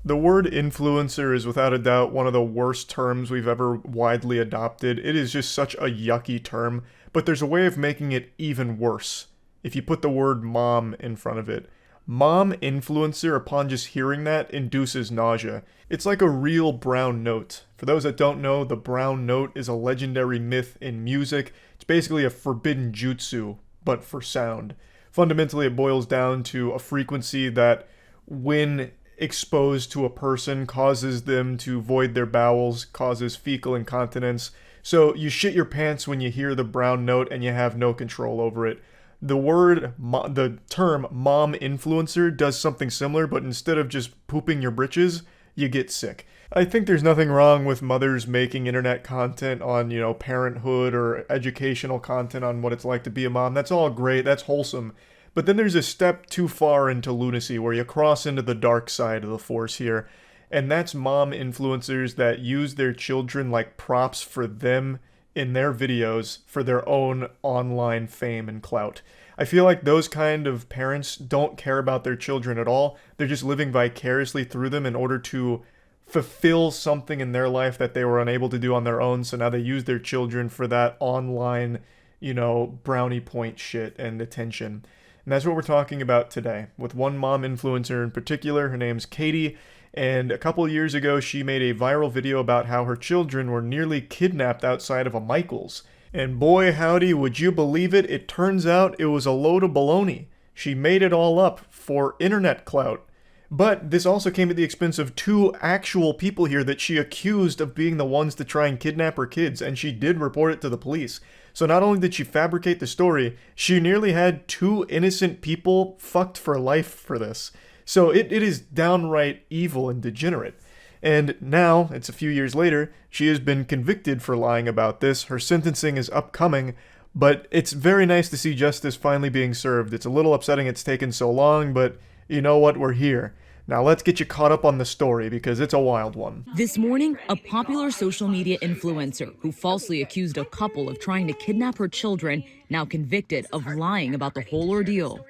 The word influencer is without a doubt one of the worst terms we've ever widely adopted. It is just such a yucky term, but there's a way of making it even worse if you put the word mom in front of it. Mom influencer, upon just hearing that, induces nausea. It's like a real brown note. For those that don't know, the brown note is a legendary myth in music. It's basically a forbidden jutsu, but for sound. Fundamentally, it boils down to a frequency that, when exposed to a person, causes them to void their bowels, causes fecal incontinence. So you shit your pants when you hear the brown note and you have no control over it. The term mom influencer does something similar, but instead of just pooping your britches, you get sick. I think there's nothing wrong with mothers making internet content on, parenthood or educational content on what it's like to be a mom. That's all great. That's wholesome. But then there's a step too far into lunacy where you cross into the dark side of the force here. And that's mom influencers that use their children like props for them in their videos for their own online fame and clout. I feel like those kind of parents don't care about their children at all. They're just living vicariously through them in order to fulfill something in their life that they were unable to do on their own. So now they use their children for that online, brownie point shit and attention. And that's what we're talking about today, with one mom influencer in particular. Her name's Katie, and a couple years ago she made a viral video about how her children were nearly kidnapped outside of a Michael's. And boy howdy, would you believe it, it turns out it was a load of baloney. She made it all up for internet clout. But this also came at the expense of two actual people here that she accused of being the ones to try and kidnap her kids, and she did report it to the police. So not only did she fabricate the story, she nearly had two innocent people fucked for life for this. So it is downright evil and degenerate. And now, it's a few years later, she has been convicted for lying about this. Her sentencing is upcoming, but it's very nice to see justice finally being served. It's a little upsetting it's taken so long, but you know what? We're here. Now let's get you caught up on the story because it's a wild one. This morning, a popular social media influencer who falsely accused a couple of trying to kidnap her children, now convicted of lying about the whole ordeal.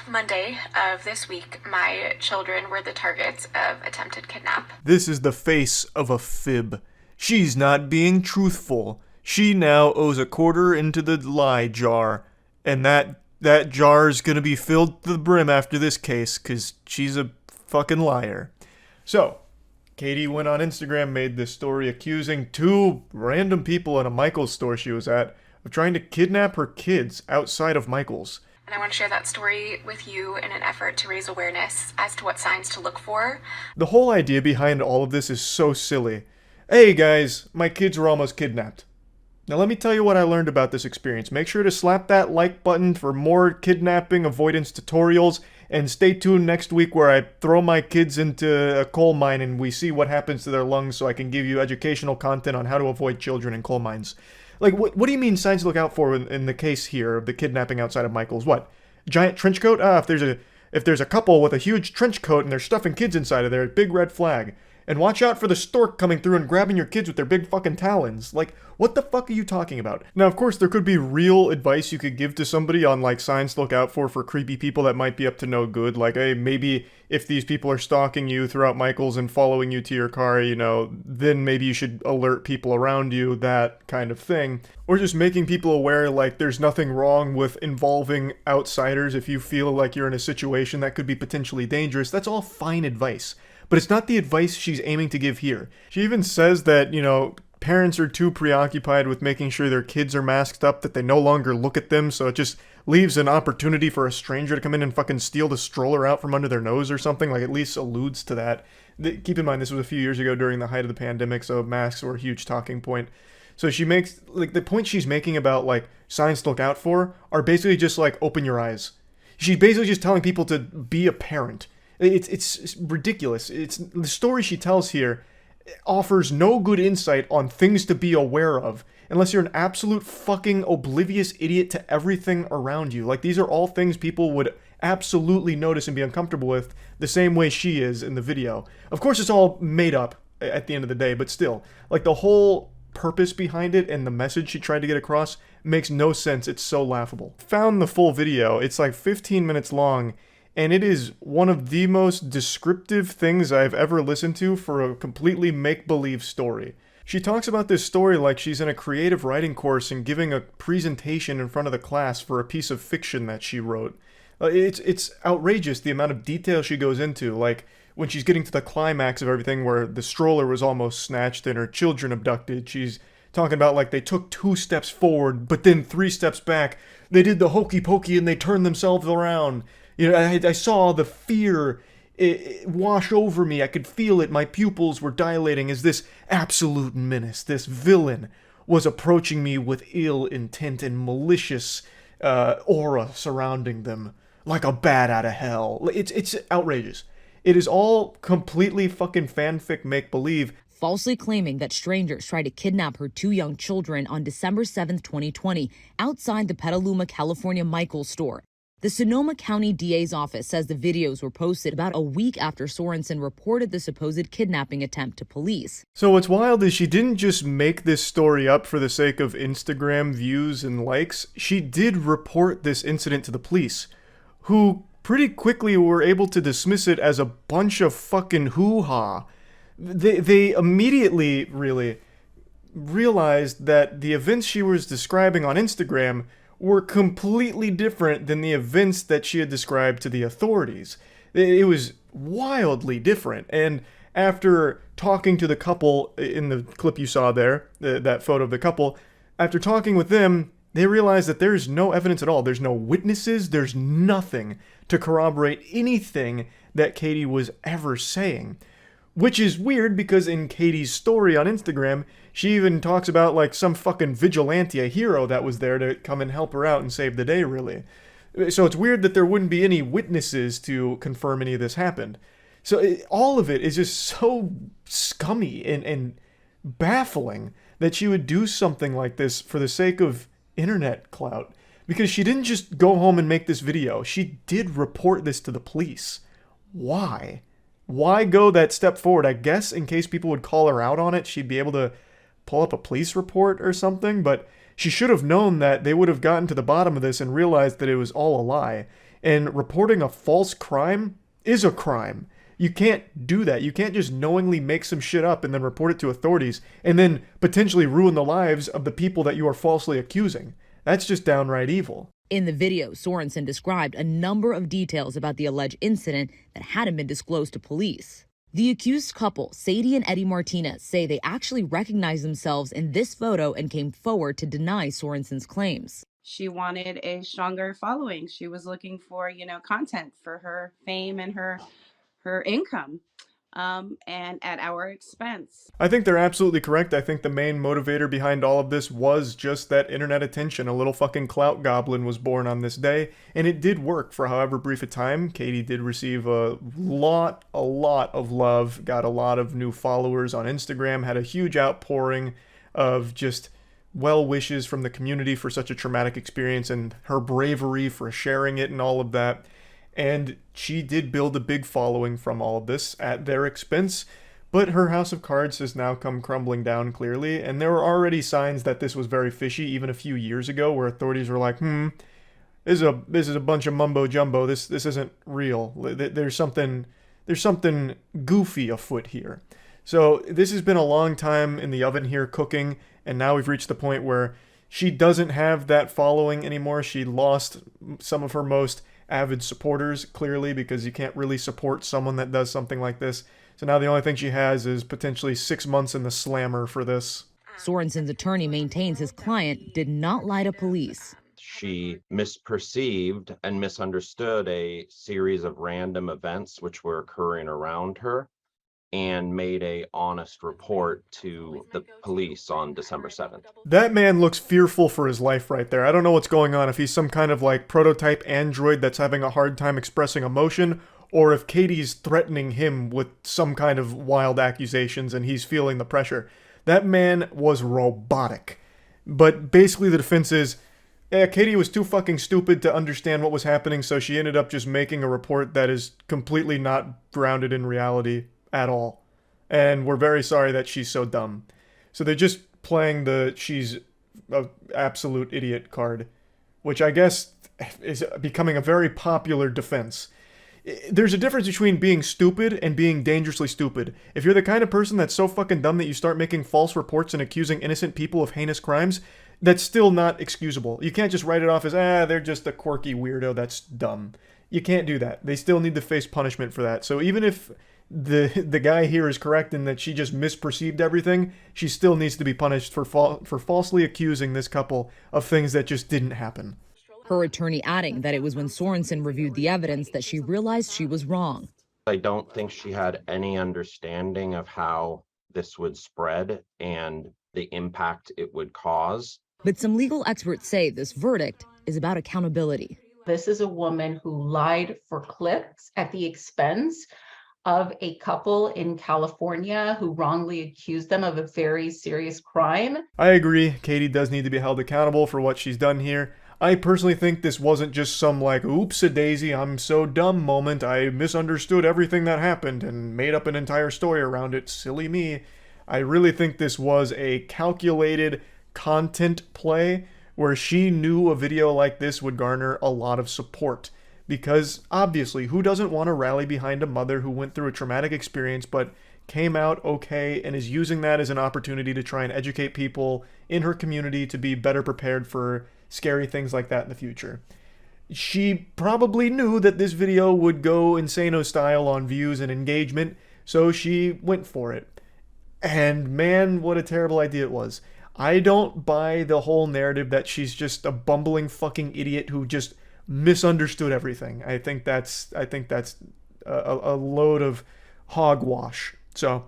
Monday of this week, my children were the targets of attempted kidnap. This is the face of a fib. She's not being truthful. She now owes a quarter into the lie jar, and that jar's gonna be filled to the brim after this case, cause she's a fucking liar. So, Katie went on Instagram, made this story accusing two random people at a Michael's store she was at of trying to kidnap her kids outside of Michael's. And I want to share that story with you in an effort to raise awareness as to what signs to look for. The whole idea behind all of this is so silly. Hey guys, my kids were almost kidnapped. Now let me tell you what I learned about this experience. Make sure to slap that like button for more kidnapping avoidance tutorials, and stay tuned next week where I throw my kids into a coal mine and we see what happens to their lungs so I can give you educational content on how to avoid children in coal mines. Like, what do you mean signs to look out for in the case here of the kidnapping outside of Michael's? What? Giant trench coat? If there's a couple with a huge trench coat and they're stuffing kids inside of there, big red flag. And watch out for the stork coming through and grabbing your kids with their big fucking talons. Like, what the fuck are you talking about? Now, of course, there could be real advice you could give to somebody on, like, signs to look out for creepy people that might be up to no good. Like, hey, maybe if these people are stalking you throughout Michael's and following you to your car, then maybe you should alert people around you, that kind of thing. Or just making people aware, like, there's nothing wrong with involving outsiders if you feel like you're in a situation that could be potentially dangerous. That's all fine advice. But it's not the advice she's aiming to give here. She even says that, parents are too preoccupied with making sure their kids are masked up that they no longer look at them, so it just leaves an opportunity for a stranger to come in and fucking steal the stroller out from under their nose or something, like at least alludes to that. Keep in mind, this was a few years ago during the height of the pandemic, so masks were a huge talking point. So she makes, like, the point she's making about, like, signs to look out for are basically just, like, open your eyes. She's basically just telling people to be a parent. It's ridiculous. The story she tells here offers no good insight on things to be aware of unless you're an absolute fucking oblivious idiot to everything around you. Like, these are all things people would absolutely notice and be uncomfortable with the same way she is in the video. Of course, it's all made up at the end of the day, but still, like, the whole purpose behind it and the message she tried to get across makes no sense. It's so laughable. Found the full video. It's like 15 minutes long. and it is one of the most descriptive things I've ever listened to for a completely make-believe story. She talks about this story like she's in a creative writing course and giving a presentation in front of the class for a piece of fiction that she wrote. It's outrageous the amount of detail she goes into, like when she's getting to the climax of everything where the stroller was almost snatched and her children abducted. She's talking about like they took 2 steps forward, but then 3 steps back. They did the hokey pokey and they turned themselves around. You know, I saw the fear wash over me. I could feel it. My pupils were dilating as this absolute menace, this villain, was approaching me with ill intent and malicious aura surrounding them, like a bat out of hell. It's outrageous. It is all completely fucking fanfic make-believe. Falsely claiming that strangers tried to kidnap her 2 young children on December 7th, 2020, outside the Petaluma, California Michaels store. The Sonoma County DA's office says the videos were posted about a week after Sorensen reported the supposed kidnapping attempt to police. So what's wild is she didn't just make this story up for the sake of Instagram views and likes. She did report this incident to the police, who pretty quickly were able to dismiss it as a bunch of fucking hoo-ha. They immediately really realized that the events she was describing on Instagram were completely different than the events that she had described to the authorities. It was wildly different. And after talking to the couple in the clip you saw there, that photo of the couple, after talking with them, they realized that there's no evidence at all. There's no witnesses. There's nothing to corroborate anything that Katie was ever saying. Which is weird because in Katie's story on Instagram, she even talks about like some fucking vigilante, a hero that was there to come and help her out and save the day, really. So it's weird that there wouldn't be any witnesses to confirm any of this happened. So all of it is just so scummy and baffling that she would do something like this for the sake of internet clout. Because she didn't just go home and make this video. She did report this to the police. Why? Why go that step forward? I guess in case people would call her out on it, she'd be able to pull up a police report or something, but she should have known that they would have gotten to the bottom of this and realized that it was all a lie. And reporting a false crime is a crime. You can't do that. You can't just knowingly make some shit up and then report it to authorities and then potentially ruin the lives of the people that you are falsely accusing. That's just downright evil. In the video, Sorensen described a number of details about the alleged incident that hadn't been disclosed to police. The accused couple, Sadie and Eddie Martinez, say they actually recognized themselves in this photo and came forward to deny Sorensen's claims. She wanted a stronger following. She was looking for, content for her fame and her income. And at our expense. I think they're absolutely correct. I think the main motivator behind all of this was just that internet attention. A little fucking clout goblin was born on this day, and it did work for however brief a time. Katie did receive a lot of love, got a lot of new followers on Instagram, had a huge outpouring of just well wishes from the community for such a traumatic experience and her bravery for sharing it and all of that. And she did build a big following from all of this at their expense, but her house of cards has now come crumbling down clearly, and there were already signs that this was very fishy even a few years ago where authorities were like, this is a bunch of mumbo jumbo, this isn't real, there's something goofy afoot here. So this has been a long time in the oven here cooking, and now we've reached the point where she doesn't have that following anymore. She lost some of her most avid supporters, clearly, because you can't really support someone that does something like this. So now the only thing she has is potentially 6 months in the slammer for this. Sorensen's attorney maintains his client did not lie to police. She misperceived and misunderstood a series of random events which were occurring around her and made a honest report to the police on December 7th. That man looks fearful for his life right there. I don't know what's going on, if he's some kind of like prototype android that's having a hard time expressing emotion, or if Katie's threatening him with some kind of wild accusations and he's feeling the pressure. That man was robotic. But basically the defense is, Katie was too fucking stupid to understand what was happening, so she ended up just making a report that is completely not grounded in reality at all. And we're very sorry that she's so dumb. So they're just playing the she's an absolute idiot card, which I guess is becoming a very popular defense. There's a difference between being stupid and being dangerously stupid. If you're the kind of person that's so fucking dumb that you start making false reports and accusing innocent people of heinous crimes, that's still not excusable. You can't just write it off as, they're just a quirky weirdo that's dumb. You can't do that. They still need to face punishment for that. So even if the guy here is correct in that she just misperceived everything, she still needs to be punished for falsely accusing this couple of things that just didn't happen. Her attorney adding that it was when Sorensen reviewed the evidence that she realized she was wrong. I don't think she had any understanding of how this would spread and the impact it would cause. But some legal experts say this verdict is about accountability. This is a woman who lied for clicks at the expense of a couple in California who wrongly accused them of a very serious crime. I agree. Katie does need to be held accountable for what she's done here. I personally think this wasn't just some like, oops-a-daisy, I'm so dumb moment, I misunderstood everything that happened and made up an entire story around it, silly me. I really think this was a calculated content play where she knew a video like this would garner a lot of support. Because, obviously, who doesn't want to rally behind a mother who went through a traumatic experience but came out okay and is using that as an opportunity to try and educate people in her community to be better prepared for scary things like that in the future. She probably knew that this video would go insano style on views and engagement, so she went for it. And man, what a terrible idea it was. I don't buy the whole narrative that she's just a bumbling fucking idiot who just misunderstood everything. I think that's a load of hogwash. So,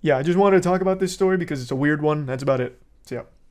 yeah, I just wanted to talk about this story because it's a weird one. That's about it. So, yeah.